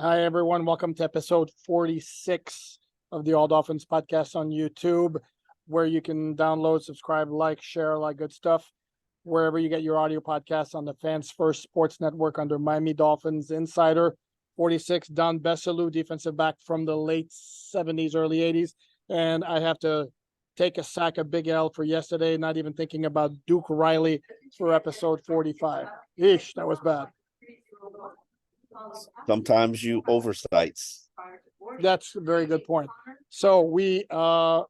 Hi, everyone. Welcome to episode 46 of the All Dolphins podcast on YouTube, where you can download, subscribe, like, share, all that good stuff, wherever you get your audio podcasts on the Fans First Sports Network under Miami Dolphins Insider. 46, Don Bessalou, defensive back from the late 70s, early 80s. And I have to take a sack of Big L for yesterday, not even thinking about Duke Riley for episode 45. Eesh, that was bad. Sometimes you oversights. That's a very good point. So we got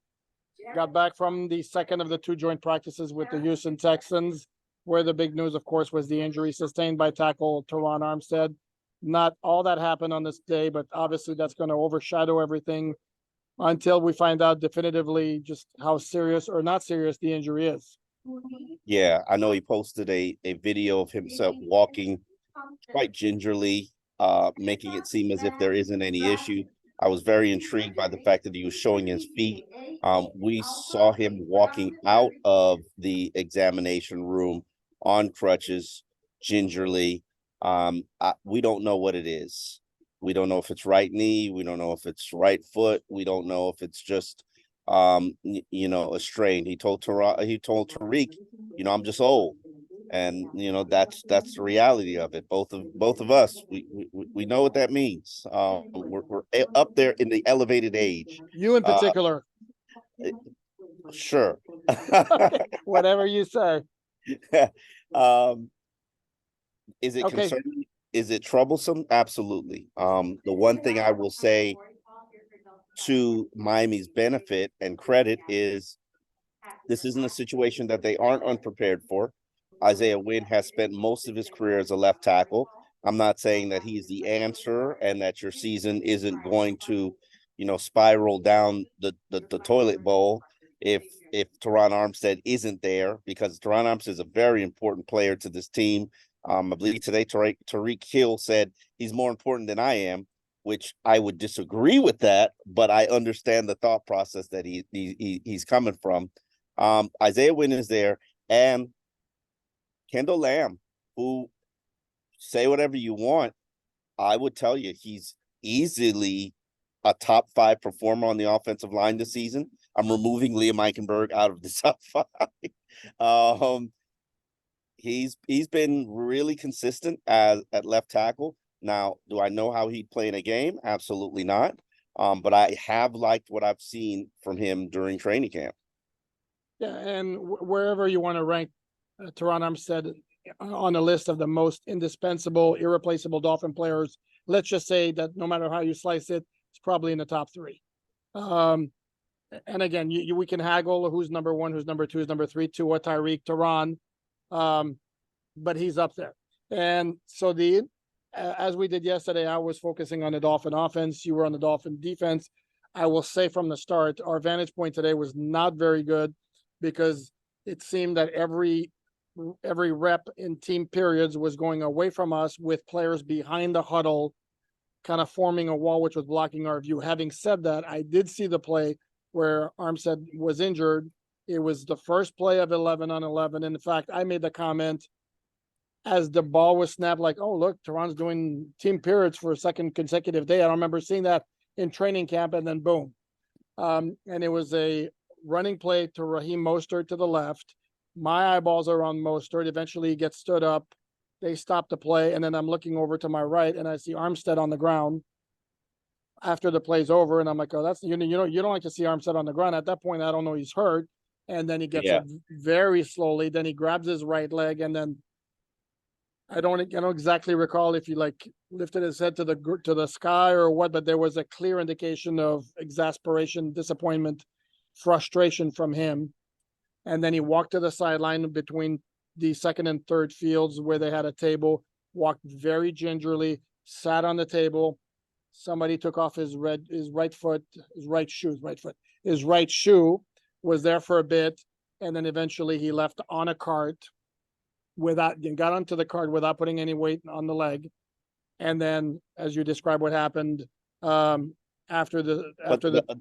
back from the second of the two joint practices with the Houston Texans, where the big news, of course, was the injury sustained by tackle Terron Armstead. Not all that happened on this day, but obviously that's going to overshadow everything until we find out definitively just how serious or not serious the injury is. Yeah, I know he posted a video of himself walking quite gingerly, making it seem as if there isn't any issue. I was very intrigued by the fact that he was showing his feet. We saw him walking out of the examination room on crutches gingerly. We don't know what it is. We don't know if it's right knee. We don't know if it's right foot. We don't know if it's just, a strain. He told Tariq, I'm just old. And that's the reality of it. Both of us, we know what that means. We're up there in the elevated age. You in particular. Sure. Whatever you say. Is it concerning? Is it troublesome? Absolutely. The one thing I will say to Miami's benefit and credit is this isn't a situation that they aren't unprepared for. Isaiah Wynn has spent most of his career as a left tackle. I'm not saying that he's the answer and that your season isn't going to, spiral down the toilet bowl if Terron Armstead isn't there, because Terron Armstead is a very important player to this team. I believe today Tariq Hill said he's more important than I am, which I would disagree with that, but I understand the thought process that he's coming from. Isaiah Wynn is there, and Kendall Lamb, who, say whatever you want, I would tell you he's easily a top 5 performer on the offensive line this season. I'm removing Liam Eichenberg out of the top 5. He's been really consistent at left tackle. Now, do I know how he'd play in a game? Absolutely not. But I have liked what I've seen from him during training camp. Yeah, and wherever you want to rank Terron Armstead on a list of the most indispensable, irreplaceable Dolphin players, let's just say that no matter how you slice it, it's probably in the top 3. And again, we can haggle who's number 1, who's number 2, who's number 3, Tua, Tyreek, Terron, but he's up there. And so as we did yesterday, I was focusing on the Dolphin offense. You were on the Dolphin defense. I will say from the start, our vantage point today was not very good because it seemed that every rep in team periods was going away from us with players behind the huddle, kind of forming a wall, which was blocking our view. Having said that, I did see the play where Armstead was injured. It was the first play of 11 on 11. In fact, I made the comment as the ball was snapped, like, oh, look, Terron's doing team periods for a second consecutive day. I don't remember seeing that in training camp, and then boom. And it was a running play to Raheem Mostert to the left. My eyeballs are on Mostert. Eventually he gets stood up. They stop the play, and then I'm looking over to my right, and I see Armstead on the ground after the play's over, and I'm like, oh, that's you don't like to see Armstead on the ground. At that point, I don't know he's hurt, and then he gets up very slowly. Then he grabs his right leg, and then I don't exactly recall if he lifted his head to the sky or what, but there was a clear indication of exasperation, disappointment, frustration from him. And then he walked to the sideline between the second and third fields where they had a table, walked very gingerly, sat on the table. Somebody took off his right shoe, was there for a bit, and then eventually he left on a cart got onto the cart without putting any weight on the leg. And then, as you described what happened after the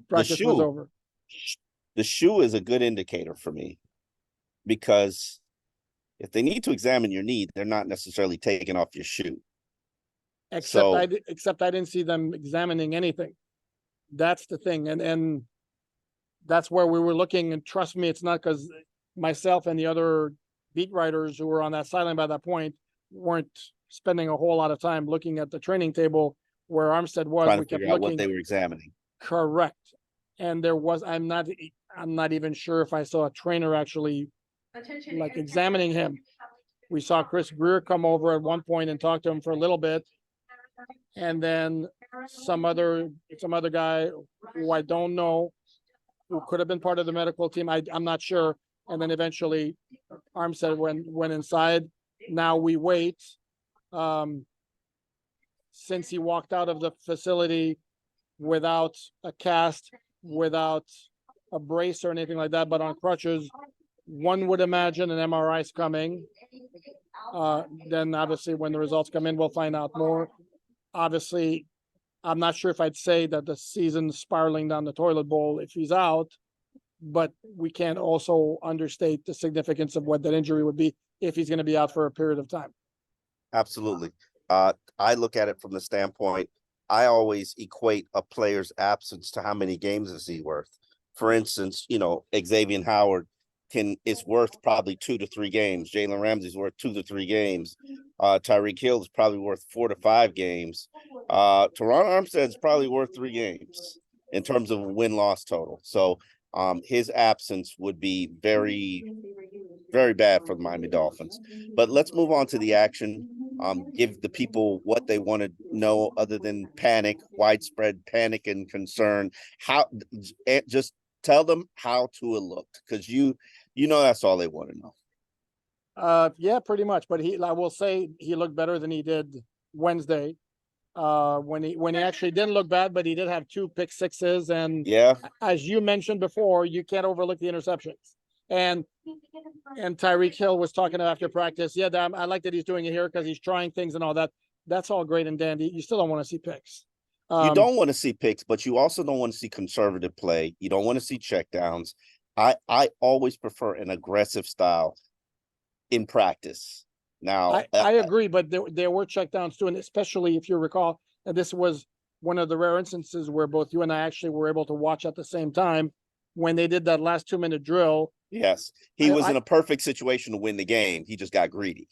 practice was over. The shoe is a good indicator for me, because if they need to examine your knee, they're not necessarily taking off your shoe. except I didn't see them examining anything. That's the thing. And that's where we were looking. And trust me, it's not because myself and the other beat writers who were on that sideline by that point weren't spending a whole lot of time looking at the training table where Armstead was. trying We to kept figure out looking. what they were examining. Correct. And there was, I'm not even sure if I saw a trainer actually like examining him. We saw Chris Greer come over at one point and talk to him for a little bit. And then some other guy who I don't know, who could have been part of the medical team. I'm not sure. And then eventually Armstead went inside. Now we wait. Since he walked out of the facility without a cast, without a brace or anything like that, but on crutches, one would imagine an MRI is coming. Then obviously when the results come in, we'll find out more. Obviously, I'm not sure if I'd say that the season's spiraling down the toilet bowl if he's out, but we can't also understate the significance of what that injury would be if he's going to be out for a period of time. Absolutely. I look at it from the standpoint, I always equate a player's absence to how many games is he worth. For instance, Xavier Howard is worth probably 2 to 3 games. Jalen Ramsey's worth 2 to 3 games. Tyreek Hill is probably worth 4 to 5 games. Terron Armstead is probably worth 3 games in terms of win-loss total. So his absence would be very, very bad for the Miami Dolphins. But let's move on to the action. Give the people what they want to know other than panic, widespread panic and concern. Just tell them how Tua looked, because you that's all they want to know. Yeah, pretty much. But I will say he looked better than he did Wednesday. When he actually didn't look bad, but he did have 2 pick sixes, and yeah, as you mentioned before, you can't overlook the interceptions. And Tyreek Hill was talking after practice. Yeah, I like that he's doing it here because he's trying things and all that. That's all great and dandy. You still don't want to see picks. You don't want to see picks, but you also don't want to see conservative play. You don't want to see checkdowns. I always prefer an aggressive style in practice. Now, I agree, but there were checkdowns too, and especially if you recall, and this was one of the rare instances where both you and I actually were able to watch at the same time when they did that last 2-minute drill. Yes, he was in a perfect situation to win the game. He just got greedy.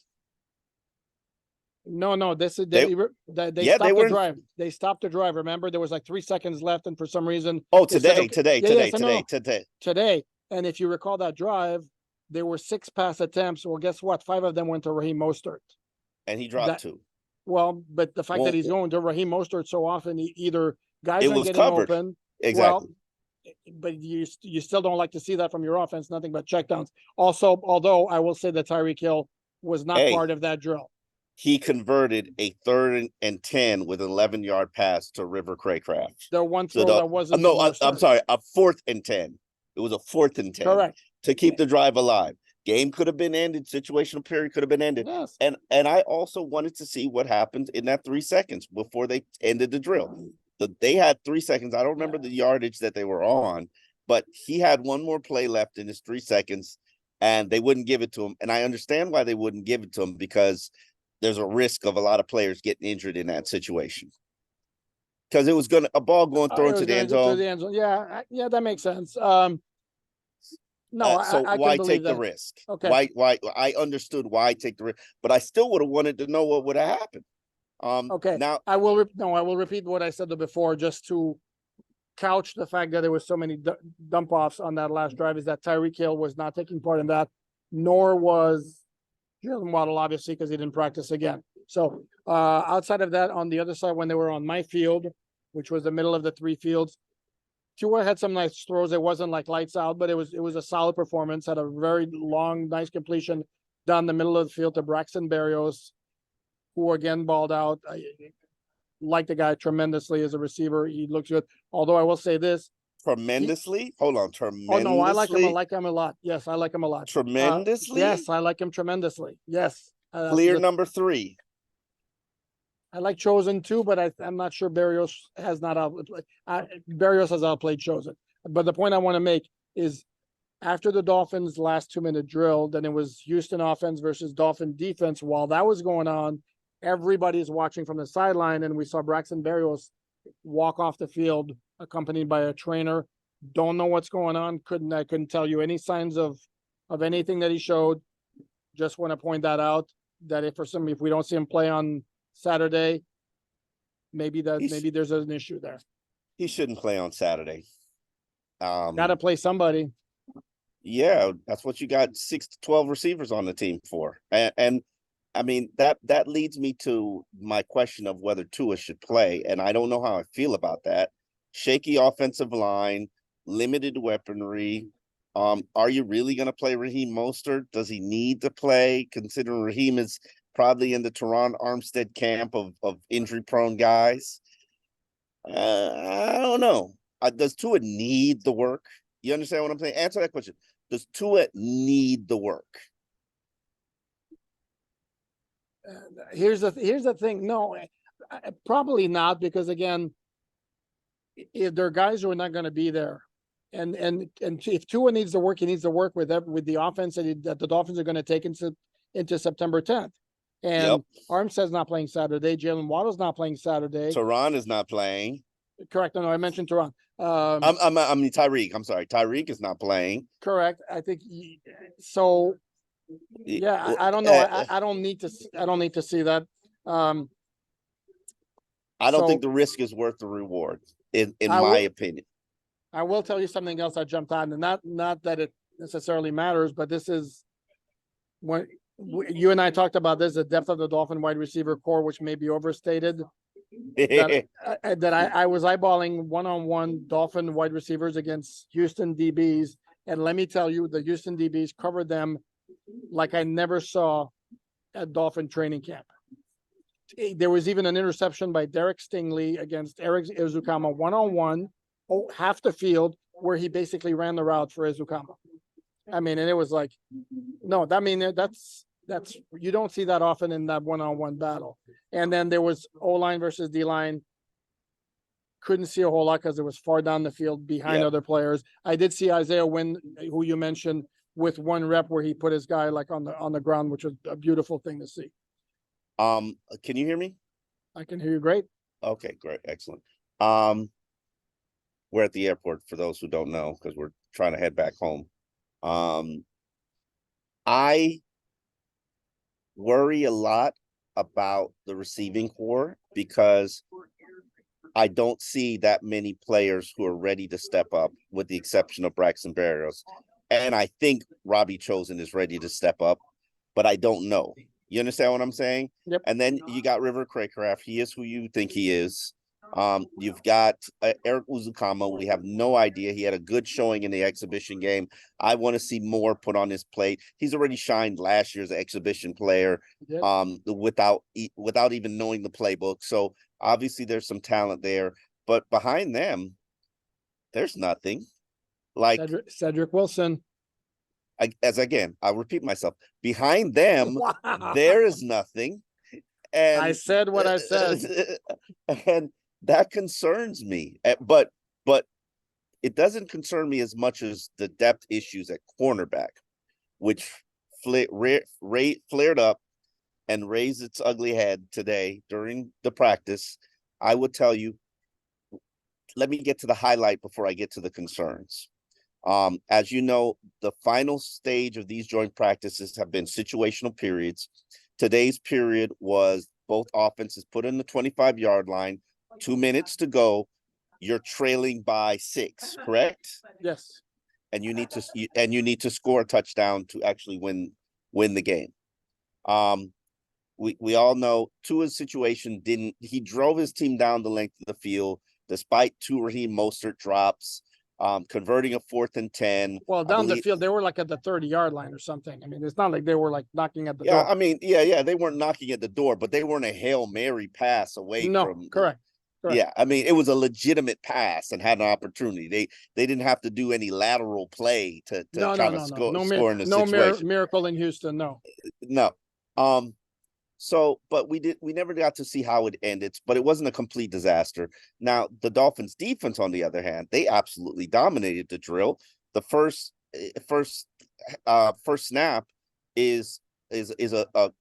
No, this is they stopped the drive. They stopped the drive. Remember, there was like 3 seconds left, and for some reason, today. And if you recall that drive, there were 6 pass attempts. Well, guess what? 5 of them went to Raheem Mostert, and he dropped 2. Well, but the fact that he's going to Raheem Mostert so often, either guys aren't getting covered. Open. Exactly. Well, but you still don't like to see that from your offense. Nothing but checkdowns. Also, although I will say that Tyreek Hill was not part of that drill. He converted a 3rd and 10 with an 11-yard pass to River Craycraft. The one throw that wasn't. No, I'm sorry, a 4th and 10. It was a 4th and 10. Correct. To keep the drive alive. Game could have been ended. Situational period could have been ended. Yes. And I also wanted to see what happened in that 3 seconds before they ended the drill. They had 3 seconds. I don't remember the yardage that they were on, but he had one more play left in his 3 seconds, and they wouldn't give it to him. And I understand why they wouldn't give it to him, because there's a risk of a lot of players getting injured in that situation. Because it was a ball going thrown to the end zone. Yeah, that makes sense. No, so why take the risk? Okay. Why? I understood why take the risk, but I still would have wanted to know what would have happened. Okay. Now I will repeat what I said before, just to couch the fact that there was so many dump offs on that last drive. Is that Tyreek Hill was not taking part in that, nor was Jalen Waddle, obviously, because he didn't practice again. So outside of that, on the other side, when they were on my field, which was the middle of the 3 fields, Tua had some nice throws. It wasn't like lights out, but it was a solid performance. Had a very long, nice completion down the middle of the field to Braxton Berrios, who again balled out. I like the guy tremendously as a receiver. He looks good. Although I will say this. Tremendously? Hold on. Tremendously? Oh, no, I like him. I like him a lot. Yes, I like him a lot. Tremendously? Yes, I like him tremendously. Yes. Clear number 3. I like Chosen too, but I'm not sure Berrios has not outplayed. Berrios has outplayed Chosen. But the point I want to make is after the Dolphins' last 2-minute drill, then it was Houston offense versus Dolphin defense. While that was going on, everybody's watching from the sideline, and we saw Braxton Berrios walk off the field accompanied by a trainer. Don't know what's going on. I couldn't tell you any signs of anything that he showed. Just want to point that out, that if we don't see him play on Saturday, maybe there's an issue there. He shouldn't play on Saturday. Gotta play somebody. Yeah, that's what you got 6 to 12 receivers on the team for. And I mean, that leads me to my question of whether Tua should play. And I don't know how I feel about that. Shaky offensive line, limited weaponry. Are you really going to play Raheem Mostert? Does he need to play, considering Raheem is probably in the Terron Armstead camp of injury-prone guys? I don't know. Does Tua need the work? You understand what I'm saying? Answer that question. Does Tua need the work? Here's the thing. No, probably not, because again, if there are guys who are not going to be there, and if Tua needs to work, he needs to work with the offense that the Dolphins are going to take into September 10th. And Armstead's not playing Saturday. Jalen Waddle's not playing Saturday. Terron is not playing. Correct. No, I mentioned Terron. I mean Tyreek. I'm sorry, Tyreek is not playing. Correct. I think so. Yeah, I don't know. I don't need to see that. I don't think the risk is worth the reward, in my opinion. I will tell you something else that jumped out, and not that it necessarily matters, but this is when you and I talked about this, the depth of the Dolphin wide receiver core, which may be overstated. I was eyeballing one-on-one Dolphin wide receivers against Houston DBs, and let me tell you, the Houston DBs covered them like I never saw at Dolphin training camp. There was even an interception by Derek Stingley against Eric Ezukama one-on-one, half the field, where he basically ran the route for Ezukama. I mean, and it was like, no, that's you don't see that often in that one-on-one battle. And then there was O-line versus D-line. Couldn't see a whole lot because it was far down the field behind other players. I did see Isaiah Wynn, who you mentioned, with one rep where he put his guy like on the ground, which was a beautiful thing to see. Can you hear me? I can hear you great. Okay, great, excellent. We're at the airport, for those who don't know, because we're trying to head back home. I worry a lot about the receiving core because I don't see that many players who are ready to step up, with the exception of Braxton Berrios. And I think Robbie Chosen is ready to step up, but I don't know. You understand what I'm saying? Yep. And then you got River Craycraft. He is who you think he is. You've got Eric Uzukama. We have no idea. He had a good showing in the exhibition game. I want to see more put on his plate. He's already shined last year's exhibition player, without even knowing the playbook. So obviously there's some talent there, but behind them, there's nothing. Like Cedric Wilson. I'll repeat myself. Behind them, there is nothing. And I said what I said. And that concerns me. But it doesn't concern me as much as the depth issues at cornerback, which flared up and raised its ugly head today during the practice. I would tell you, let me get to the highlight before I get to the concerns. As you know, the final stage of these joint practices have been situational periods. Today's period was both offenses put in the 25-yard line, 2 minutes to go. You're trailing by 6, correct? Yes. And you need to score a touchdown to actually win the game. We all know Tua's situation he drove his team down the length of the field despite 2 Raheem Mostert drops. Converting a 4th and 10. Well, down the field, they were like at the 30-yard line or something. I mean, it's not like they were like knocking at the door. I mean, they weren't knocking at the door, but they weren't a Hail Mary pass away from. Correct. Yeah, I mean, it was a legitimate pass and had an opportunity. They didn't have to do any lateral play to kind of score in the situation. Miracle in Houston, no. No. So, but we never got to see how it ended, but it wasn't a complete disaster. Now, the Dolphins defense, on the other hand, they absolutely dominated the drill. The first snap is a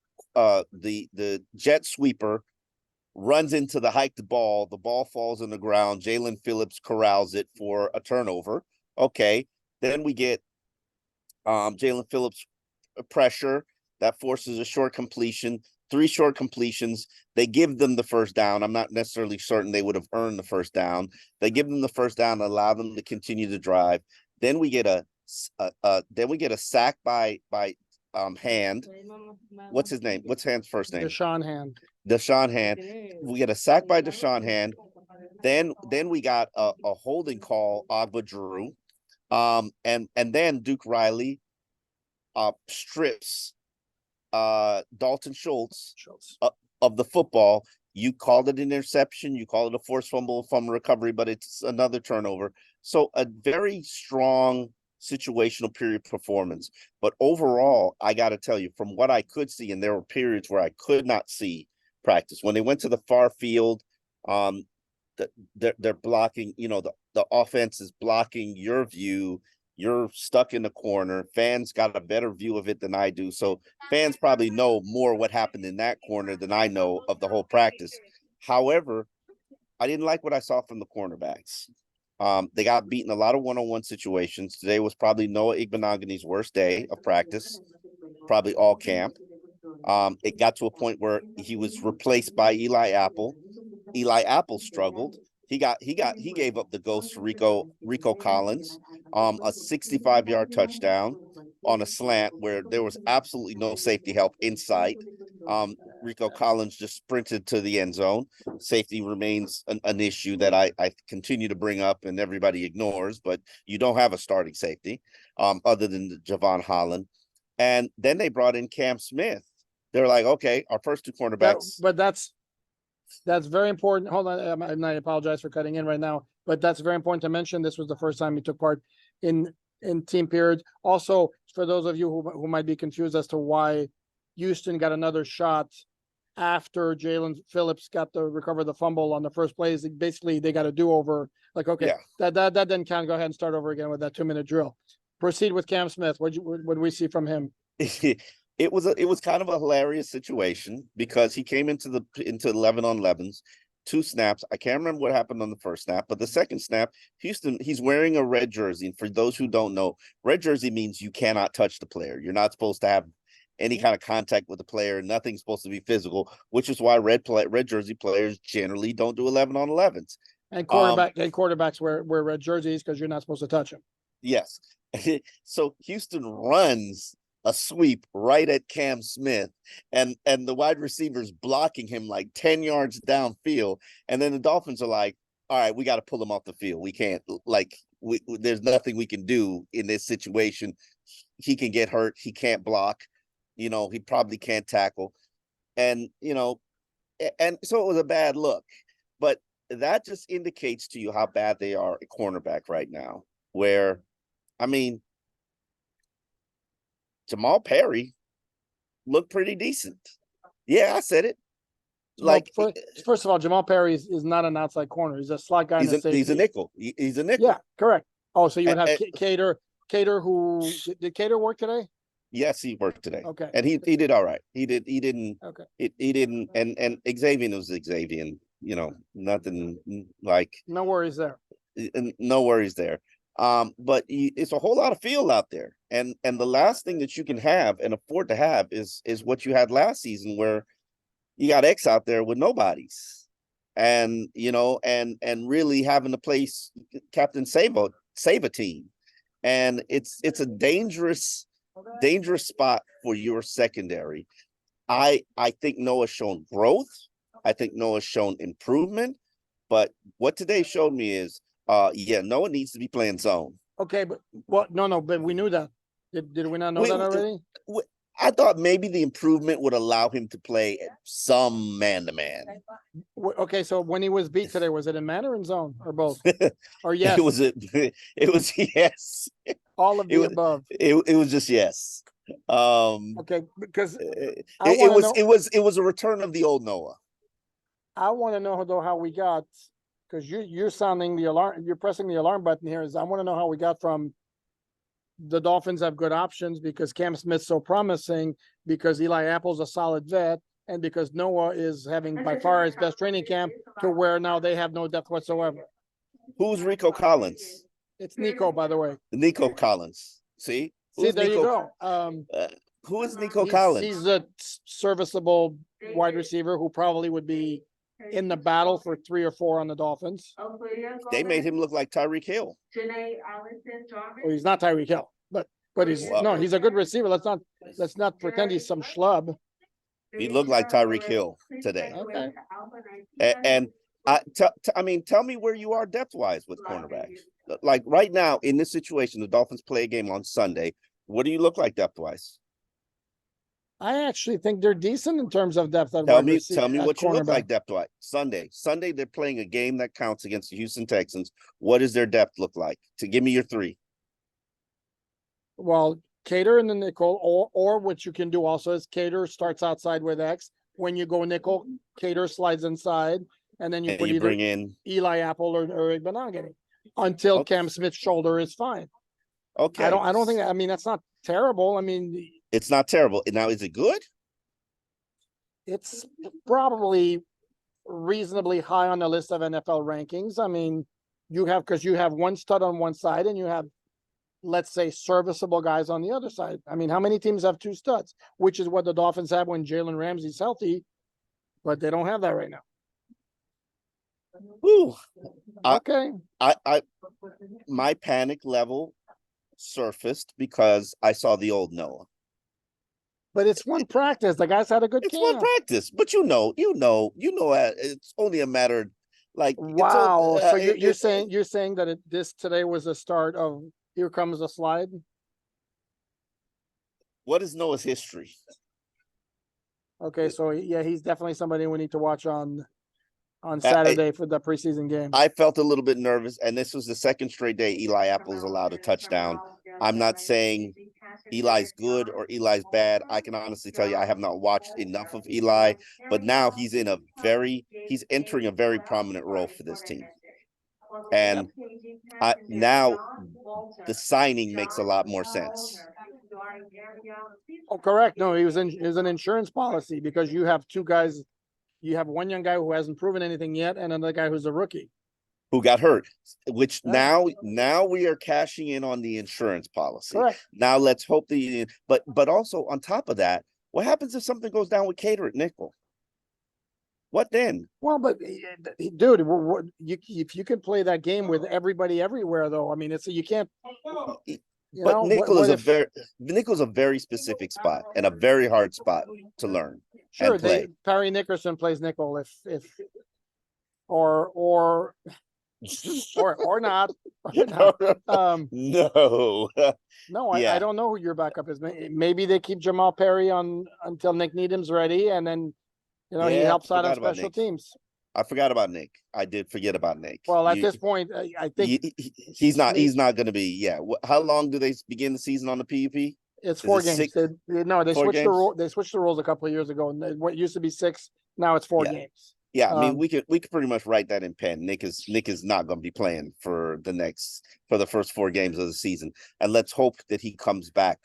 the jet sweeper runs into the hiked ball. The ball falls on the ground. Jalen Phillips corrals it for a turnover. Okay. Then we get Jalen Phillips pressure that forces a short completion, 3 short completions. They give them the first down. I'm not necessarily certain they would have earned the first down. They give them the first down, allow them to continue to drive. Then we get a sack by Hand. What's his name? What's Hand's first name? Deshaun Hand. Deshaun Hand. We get a sack by Deshaun Hand. Then we got a holding call, Agba Drew. And then Duke Riley strips Dalton Schultz of the football. You called it an interception, you called it a forced fumble from recovery, but it's another turnover. So a very strong situational period performance. But overall, I got to tell you, from what I could see, and there were periods where I could not see practice. When they went to the far field, they're blocking, the offense is blocking your view. You're stuck in the corner. Fans got a better view of it than I do. So fans probably know more what happened in that corner than I know of the whole practice. However, I didn't like what I saw from the cornerbacks. They got beaten a lot of one-on-one situations. Today was probably Noah Igbenogany's worst day of practice, probably all camp. It got to a point where he was replaced by Eli Apple. Eli Apple struggled. He gave up the ghost to Rico Collins, a 65-yard touchdown on a slant where there was absolutely no safety help in sight. Rico Collins just sprinted to the end zone. Safety remains an issue that I continue to bring up and everybody ignores, but you don't have a starting safety other than Javon Holland. And then they brought in Cam Smith. They're like, okay, our first 2 cornerbacks. But that's very important. Hold on, I apologize for cutting in right now, but that's very important to mention. This was the first time he took part in team period. Also, for those of you who might be confused as to why Houston got another shot after Jalen Phillips got to recover the fumble on the first plays, basically they got a do-over. Like, okay, that didn't count. Go ahead and start over again with that 2-minute drill. Proceed with Cam Smith. What did we see from him? It was kind of a hilarious situation because he came into 11 on 11s, 2 snaps. I can't remember what happened on the first snap, but the second snap, Houston, he's wearing a red jersey. And for those who don't know, red jersey means you cannot touch the player. You're not supposed to have any kind of contact with the player. Nothing's supposed to be physical, which is why red jersey players generally don't do 11 on 11s. And quarterbacks wear red jerseys because you're not supposed to touch them. Yes. So Houston runs a sweep right at Cam Smith, and the wide receiver's blocking him like 10 yards downfield. And then the Dolphins are like, all right, we got to pull him off the field. We can't, there's nothing we can do in this situation. He can get hurt. He can't block. He probably can't tackle. And so it was a bad look. But that just indicates to you how bad they are at cornerback right now, where, I mean, Jamal Perry looked pretty decent. Yeah, I said it. First of all, Jamal Perry is not an outside corner. He's a slot guy. He's a nickel. He's a nickel. Yeah, correct. Oh, so you would have Cater. Who did Cater work today? Yes, he worked today. Okay, and he did all right. He didn't. Okay. He didn't. And Xavier was Xavier. Nothing like. No worries there. No worries there. But it's a whole lot of field out there, and the last thing that you can have and afford to have is what you had last season, where you got X out there with nobodies, and and really having to place Captain save a team, and it's a dangerous spot for your secondary. I think Noah's shown growth. I think Noah's shown improvement, but what today showed me is. Noah needs to be playing zone. Okay, but but we knew that. Did we not know that already? I thought maybe the improvement would allow him to play some man-to-man. Okay, so when he was beat today, was it in man or in zone or both? Or yes? It was yes. All of the above. It was just yes. Okay, because it was a return of the old Noah. I want to know though how we got. Because you're sounding the alarm, you're pressing the alarm button here. I want to know how we got from the Dolphins have good options because Cam Smith's so promising, because Eli Apple's a solid vet, and because Noah is having by far his best training camp, to where now they have no depth whatsoever. Who's Rico Collins? It's Nico, by the way. Nico Collins. See? See, there you go. Who is Nico Collins? He's a serviceable wide receiver who probably would be in the battle for 3 or 4 on the Dolphins. They made him look like Tyreek Hill. Well, he's not Tyreek Hill, but he's he's a good receiver. Let's not pretend he's some schlub. He looked like Tyreek Hill today. Okay. And tell me where you are depth-wise with cornerbacks. Like right now in this situation, the Dolphins play a game on Sunday. What do you look like depth-wise? I actually think they're decent in terms of depth. Tell me what you look like depth-wise. Sunday they're playing a game that counts against the Houston Texans. What does their depth look like? To give me your 3. Well, Cater in the nickel, or what you can do also is Cater starts outside with X. When you go nickel, Cater slides inside, and then you bring in Eli Apple or Eric Benogany until Cam Smith's shoulder is fine. Okay. I don't think that, I mean, that's not terrible. I mean, it's not terrible. Now, is it good? It's probably reasonably high on the list of NFL rankings. I mean, because you have one stud on one side and you have, let's say, serviceable guys on the other side. I mean, how many teams have 2 studs? Which is what the Dolphins have when Jalen Ramsey's healthy, but they don't have that right now. Ooh. Okay. My panic level surfaced because I saw the old Noah. But it's one practice. The guys had a good camp. It's one practice, but you know, it's only a matter of, like, wow. So you're saying that this today was the start of here comes a slide? What is Noah's history? Okay, so yeah, he's definitely somebody we need to watch on Saturday for the preseason game. I felt a little bit nervous, and this was the second straight day Eli Apple's allowed a touchdown. I'm not saying Eli's good or Eli's bad. I can honestly tell you I have not watched enough of Eli, but now he's entering a very prominent role for this team. And now the signing makes a lot more sense. Oh, correct. No, it was an insurance policy because you have 2 guys. You have one young guy who hasn't proven anything yet, and another guy who's a rookie who got hurt. Which now we are cashing in on the insurance policy. Correct. Now let's hope but also on top of that, what happens if something goes down with Cater at nickel? What then? Well, but dude, if you can play that game with everybody everywhere, though, I mean, you can't. But nickel's a very specific spot and a very hard spot to learn. Sure, Perry Nickerson plays nickel or not. No. I don't know who your backup is. Maybe they keep Jamal Perry on until Nick Needham's ready, and then he helps out on special teams. I forgot about Nick. I did forget about Nick. Well, at this point, I think he's not going to be. Yeah. How long do they begin the season on the PUP? It's 4 games. They switched the rules a couple of years ago, and what used to be 6, now it's 4 games. Yeah, I mean, we could pretty much write that in pen. Nick is not going to be playing for the first 4 games of the season, and let's hope that he comes back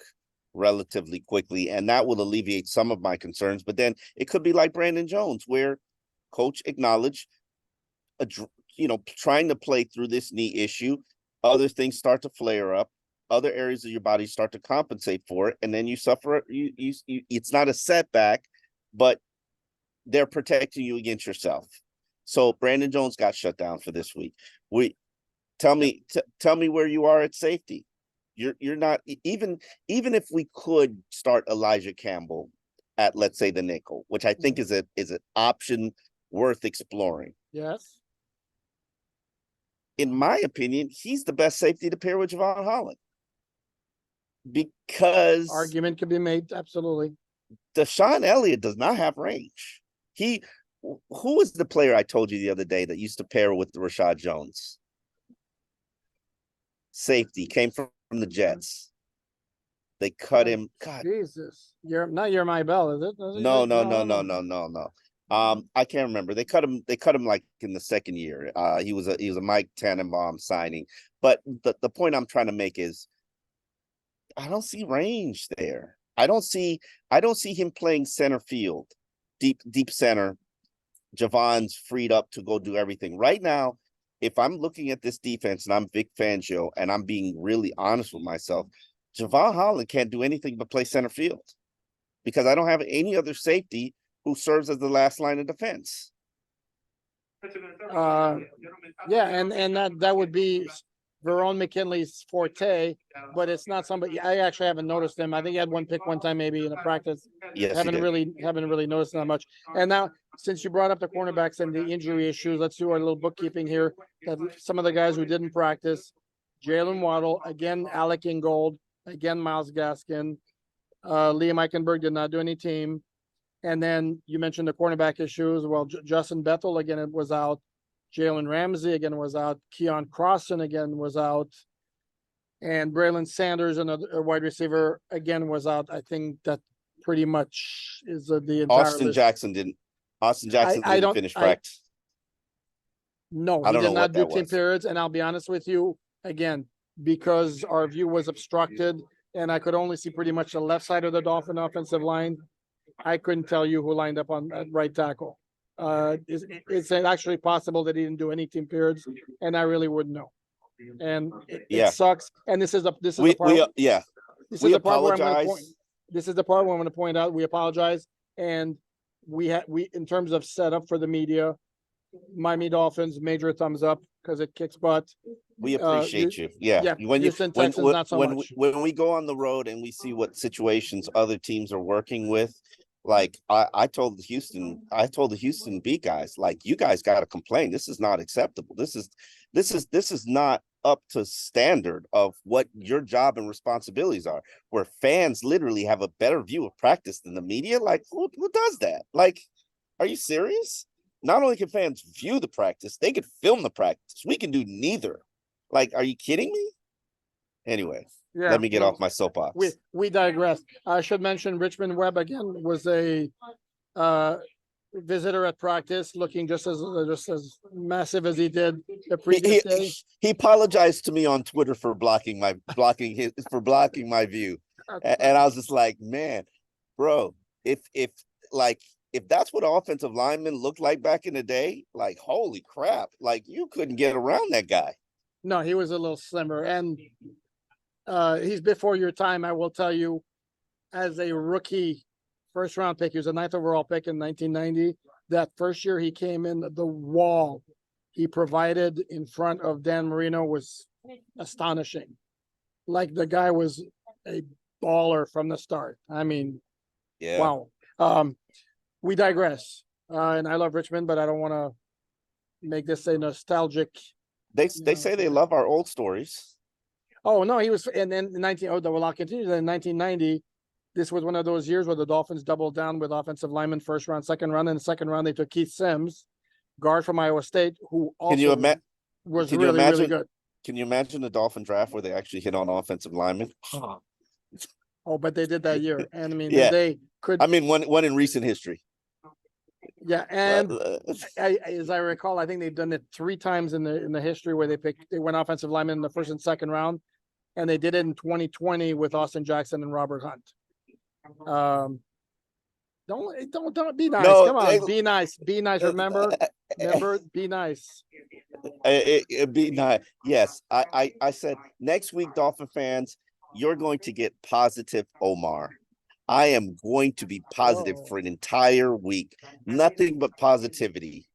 relatively quickly, and that will alleviate some of my concerns. But then it could be like Brandon Jones, where coach acknowledged, trying to play through this knee issue, other things start to flare up. Other areas of your body start to compensate for it, and then you suffer. It's not a setback, but they're protecting you against yourself. So Brandon Jones got shut down for this week. Tell me where you are at safety. You're not even if we could start Elijah Campbell at, let's say, the nickel, which I think is an option worth exploring. Yes. In my opinion, he's the best safety to pair with Javon Holland. Because argument could be made, absolutely. Deshaun Elliott does not have range. Who is the player I told you the other day that used to pair with Rashad Jones? Safety came from the Jets. They cut him. God. Jesus, not Jeremiah Bell, is it? No. I can't remember. They cut him like in the second year. He was a Mike Tannenbaum signing. But the point I'm trying to make is I don't see range there. I don't see him playing center field, deep center. Javon's freed up to go do everything. Right now, if I'm looking at this defense and I'm Vic Fangio and I'm being really honest with myself, Javon Holland can't do anything but play center field because I don't have any other safety who serves as the last line of defense. Yeah, and that would be Verone McKinley's forte, but it's not somebody I actually haven't noticed him. I think he had one pick one time maybe in a practice. Yes, haven't really noticed that much. And now, since you brought up the cornerbacks and the injury issues, let's do our little bookkeeping here. Some of the guys who didn't practice: Jalen Waddle, again Alec Ingold, again Miles Gaskin, Liam Eichenberg did not do any team. And then you mentioned the cornerback issues. Well, Justin Bethel again was out. Jalen Ramsey again was out. Keon Crossan again was out. And Braylon Sanders, another wide receiver, again was out. I think that pretty much is the entire Austin list. Jackson didn't finish practice. No, he did not do team periods. And I'll be honest with you, again, because our view was obstructed and I could only see pretty much the left side of the Dolphin offensive line, I couldn't tell you who lined up on right tackle. It's actually possible that he didn't do any team periods, and I really wouldn't know. And it sucks. And this is the part where I'm going to point out. We apologize, and we in terms of setup for the media, Miami Dolphins, major thumbs up because it kicks butt. We appreciate you. Yeah. Houston Texans, not so much. When we go on the road and we see what situations other teams are working with, like I told the Houston beat guys, like, you guys got to complain. This is not acceptable. This is not up to standard of what your job and responsibilities are, where fans literally have a better view of practice than the media. Like, who does that? Like, are you serious? Not only can fans view the practice, they could film the practice. We can do neither. Like, are you kidding me? Anyway, let me get off my soapbox. We digress. I should mention Richmond Webb again was a visitor at practice, looking just as massive as he did the previous day. He apologized to me on Twitter for blocking my view, and I was just like, man, bro, if that's what offensive linemen looked like back in the day, like, holy crap, like, you couldn't get around that guy. No, he was a little slimmer, and he's before your time. I will tell you, as a rookie first round pick, he was a 9th overall pick in 1990. That first year he came in, the wall he provided in front of Dan Marino was astonishing. Like, the guy was a baller from the start. I mean, wow. We digress. And I love Richmond, but I don't want to make this a nostalgic. They say they love our old stories. Oh no, he was, and then I'll continue. In 1990, this was one of those years where the Dolphins doubled down with offensive linemen, first round, second round. In the second round, they took Keith Sims, guard from Iowa State, who also was really good. Can you imagine the Dolphin draft where they actually hit on offensive linemen? Oh, but they did that year, and I mean, they could. I mean, one in recent history. Yeah, and as I recall, I think they've done it 3 times in the history where they went offensive linemen in the first and second round, and they did it in 2020 with Austin Jackson and Robert Hunt. Don't be nice. Come on, be nice. Be nice. Remember, be nice. Be nice. Yes, I said next week, Dolphin fans, you're going to get positive Omar. I am going to be positive for an entire week. Nothing but positivity.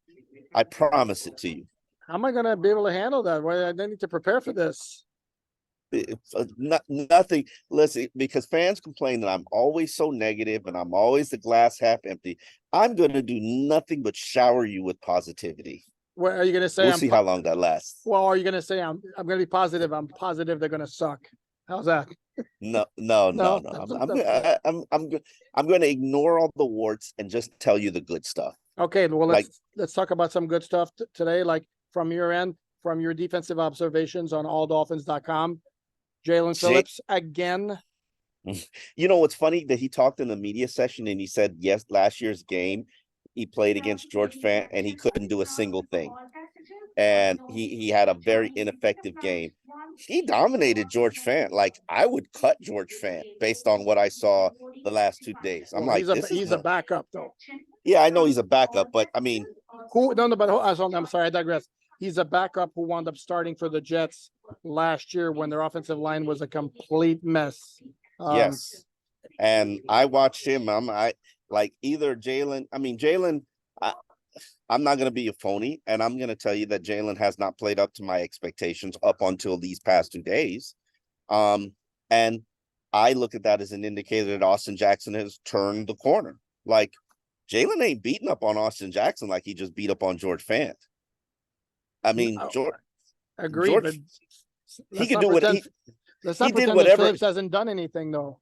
I promise it to you. How am I going to be able to handle that? Why I need to prepare for this? Nothing. Listen, because fans complain that I'm always so negative and I'm always the glass half empty. I'm going to do nothing but shower you with positivity. What are you going to say? We'll see how long that lasts. Well, are you going to say I'm going to be positive? I'm positive they're going to suck. How's that? No. I'm going to ignore all the warts and just tell you the good stuff. Okay, well, let's talk about some good stuff today. Like, from your end, from your defensive observations on alldolphins.com. Jalen Phillips again. You know what's funny? That he talked in the media session and he said, yes, last year's game he played against George Fant and he couldn't do a single thing. And he had a very ineffective game. he dominated George Fant. Like, I would cut George Fant based on what I saw the last 2 days. I'm Well, like, he's a backup though. Yeah, I know he's a backup, but I mean, I'm sorry, I digress. He's a backup who wound up starting for the Jets last year when their offensive line was a complete mess. Yes. And I watched him. I like either Jalen. I mean, Jalen, I'm not going to be a phony, and I'm going to tell you that Jalen has not played up to my expectations up until these past 2 days. And I look at that as an indicator that Austin Jackson has turned the corner. Like, Jalen ain't beating up on Austin Jackson like he just beat up on George Fant. I mean, George. Agreed, but he could do what he did. Whatever. Phillips hasn't done anything though.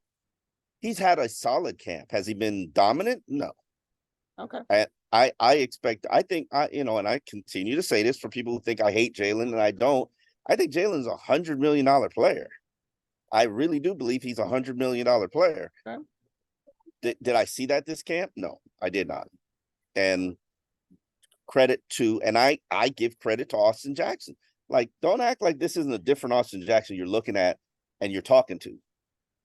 He's had a solid camp. Has he been dominant? No. Okay. I think and I continue to say this for people who think I hate Jalen, and I don't. I think Jalen's $100 million player. I really do believe he's $100 million player. Okay. Did I see that this camp? No, I did not. And I give credit to Austin Jackson. Like, don't act like this isn't a different Austin Jackson you're looking at and you're talking to.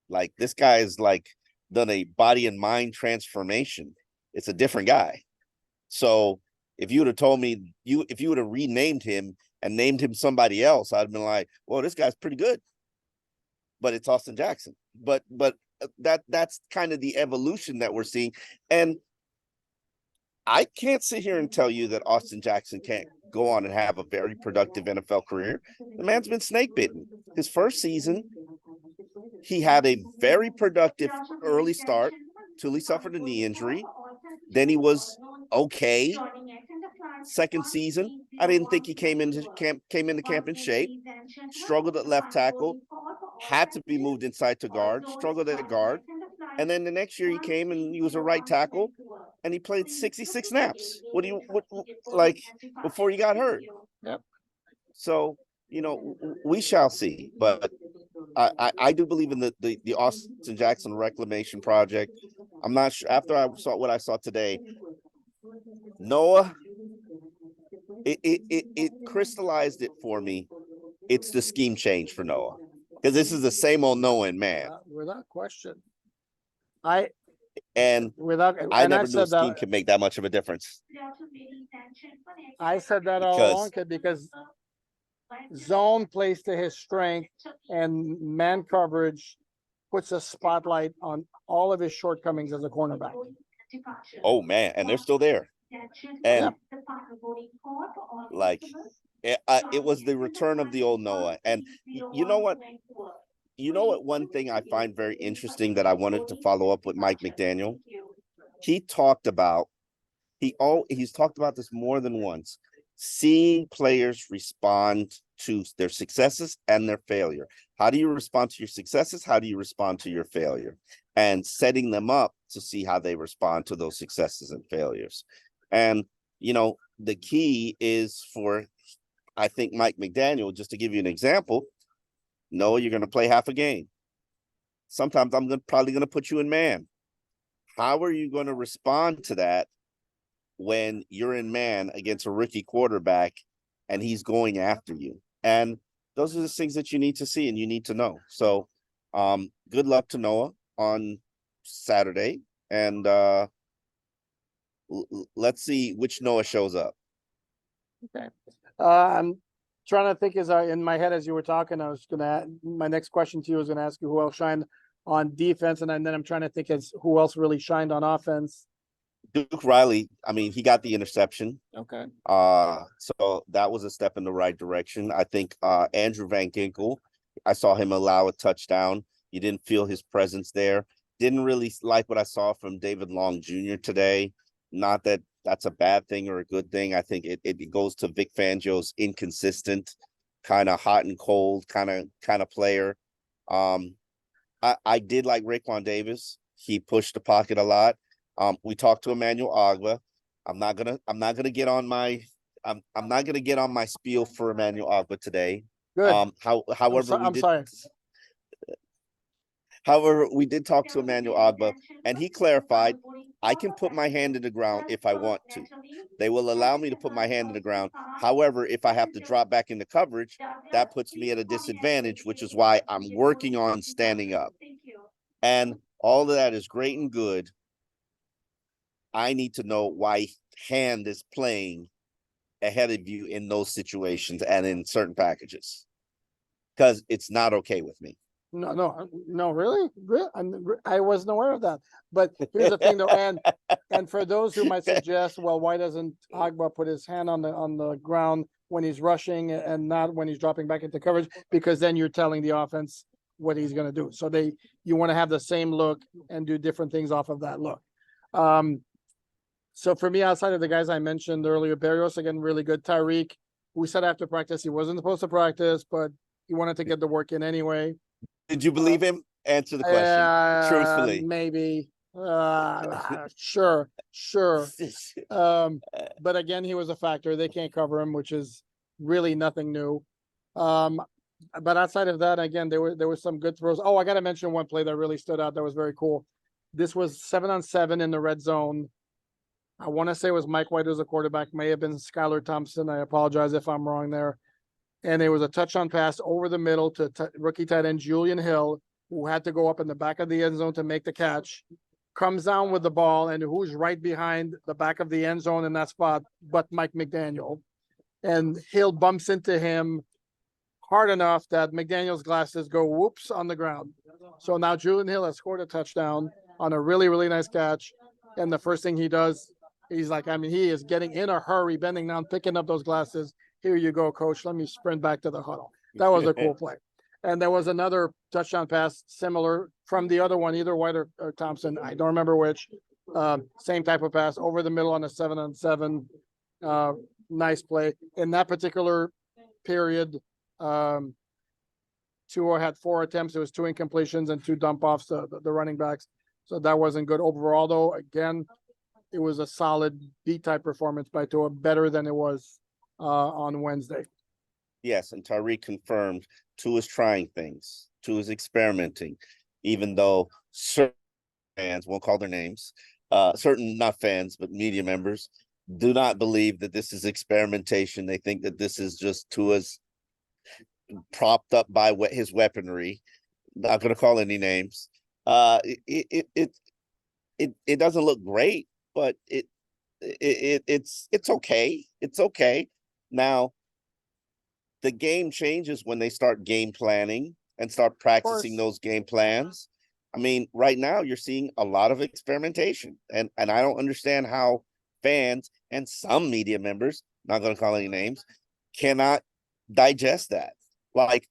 Like, this guy is like done a body and mind transformation. It's a different guy. So if you would have told me if you would have renamed him and named him somebody else, I'd have been like, well, this guy's pretty good. But it's Austin Jackson. But that's kind of the evolution that we're seeing. And I can't sit here and tell you that Austin Jackson can't go on and have a very productive NFL career. The man's been snake bitten. His first season, he had a very productive early start till he suffered a knee injury. Then he was okay. Second season, I didn't think he came into camp in shape. Struggled at left tackle, had to be moved inside to guard, struggled at guard. And then the next year he came and he was a right tackle and he played 66 snaps. Before he got hurt. Yep. So, we shall see. But I do believe in the Austin Jackson reclamation project. I'm not sure. After I saw what I saw today, Noah, it crystallized it for me. It's the scheme change for Noah, because this is the same old Noah and man. Without question. I never knew a scheme could make that much of a difference. I said that all along because zone plays to his strength, and man coverage puts a spotlight on all of his shortcomings as a cornerback. Oh man, and they're still there. And it was the return of the old Noah. And you know what? One thing I find very interesting that I wanted to follow up with Mike McDaniel. He's talked about this more than once. Seeing players respond to their successes and their failure. How do you respond to your successes? How do you respond to your failure? And setting them up to see how they respond to those successes and failures. And, the key is for, I think, Mike McDaniel, just to give you an example, Noah, you're going to play half a game. Sometimes I'm probably going to put you in man. How are you going to respond to that when you're in man against a rookie quarterback and he's going after you? And those are the things that you need to see and you need to know. So good luck to Noah on Saturday. And let's see which Noah shows up. Okay. I'm trying to think in my head as you were talking, my next question to you was going to ask you who else shined on defense. And then I'm trying to think as who else really shined on offense. Duke Riley, he got the interception. Okay. So that was a step in the right direction. I think Andrew Van Ginkel, I saw him allow a touchdown. You didn't feel his presence there. Didn't really like what I saw from David Long Jr. today. Not that that's a bad thing or a good thing. I think it goes to Vic Fangio's inconsistent, kind of hot and cold kind of player. I did like Raekwon Davis. He pushed the pocket a lot. We talked to Emmanuel Ogbah. I'm not gonna get on my spiel for Emmanuel Ogbah today. Good. However, I'm sorry. However, we did talk to Emmanuel Agba, and he clarified, I can put my hand in the ground if I want to. They will allow me to put my hand in the ground. However, if I have to drop back into coverage, that puts me at a disadvantage, which is why I'm working on standing up. And all of that is great and good. I need to know why hand is playing ahead of you in those situations and in certain packages, because it's not okay with me. No, really? I wasn't aware of that. But here's the thing, though, and for those who might suggest, well, why doesn't Agba put his hand on the ground when he's rushing and not when he's dropping back into coverage? Because then you're telling the offense what he's going to do. So you want to have the same look and do different things off of that look. So for me, outside of the guys I mentioned earlier, Berrios again really good. Tyreek, we said after practice he wasn't supposed to practice, but he wanted to get the work in anyway. Did you believe him? Answer the question truthfully. Maybe. Sure. But again, he was a factor. They can't cover him, which is really nothing new. But outside of that, again, there were some good throws. Oh, I got to mention one play that really stood out. That was very cool. This was 7-on-7 in the red zone. I want to say it was Mike White who's a quarterback. May have been Skylar Thompson. I apologize if I'm wrong there. And it was a touchdown pass over the middle to rookie tight end Julian Hill, who had to go up in the back of the end zone to make the catch. Comes down with the ball, and who's right behind the back of the end zone in that spot but Mike McDaniel. And Hill bumps into him hard enough that McDaniel's glasses go whoops on the ground. So now Julian Hill has scored a touchdown on a really, really nice catch. And the first thing he does, he's like, he is getting in a hurry, bending down, picking up those glasses. Here you go, coach. Let me sprint back to the huddle. That was a cool play. And there was another touchdown pass similar from the other one, either White or Thompson. I don't remember which. Same type of pass over the middle on a 7-on-7. Nice play. In that particular period, Tua had 4 attempts. It was 2 incompletions and 2 dump offs to the running backs. So that wasn't good overall, though. Again, it was a solid B-type performance by Tua, better than it was on Wednesday. Yes, and Tyreek confirmed Tua's trying things. Tua's experimenting, even though certain fans, won't call their names, certain, not fans, but media members, do not believe that this is experimentation. They think that this is just Tua's propped up by his weaponry. Not going to call any names. It doesn't look great, but it's okay. It's okay. Now, the game changes when they start game planning and start practicing those game plans. I mean, right now you're seeing a lot of experimentation, and I don't understand how fans and some media members, not going to call any names, cannot digest that. Like,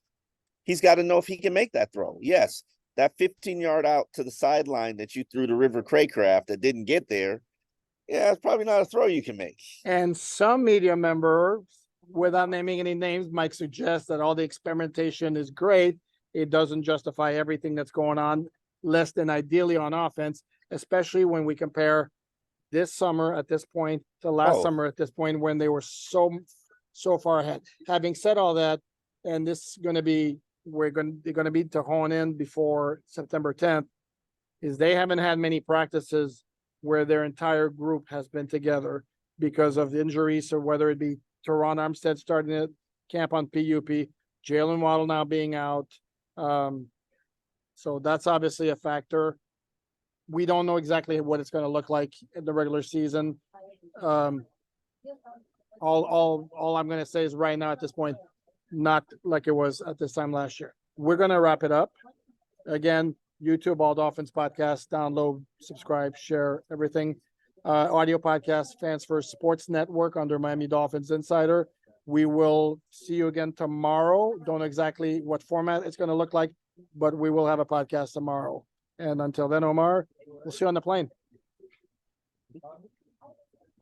he's got to know if he can make that throw. Yes, that 15-yard out to the sideline that you threw to River Craycraft that didn't get there, yeah, it's probably not a throw you can make. And some media members, without naming any names, might suggest that all the experimentation is great. It doesn't justify everything that's going on, less than ideally on offense, especially when we compare this summer at this point to last summer at this point when they were so far ahead. Having said all that, and this is going to be, they're going to be to hone in before September 10th, is they haven't had many practices where their entire group has been together because of injuries. So whether it be Terron Armstead starting at camp on PUP, Jalen Waddle now being out. So that's obviously a factor. We don't know exactly what it's going to look like in the regular season. All I'm going to say is right now at this point, not like it was at this time last year. We're going to wrap it up. Again, YouTube, All Dolphins podcast, download, subscribe, share, everything. Audio podcast, Fans First Sports Network under Miami Dolphins Insider. We will see you again tomorrow. Don't know exactly what format it's going to look like, but we will have a podcast tomorrow. And until then, Omar, we'll see you on the plane.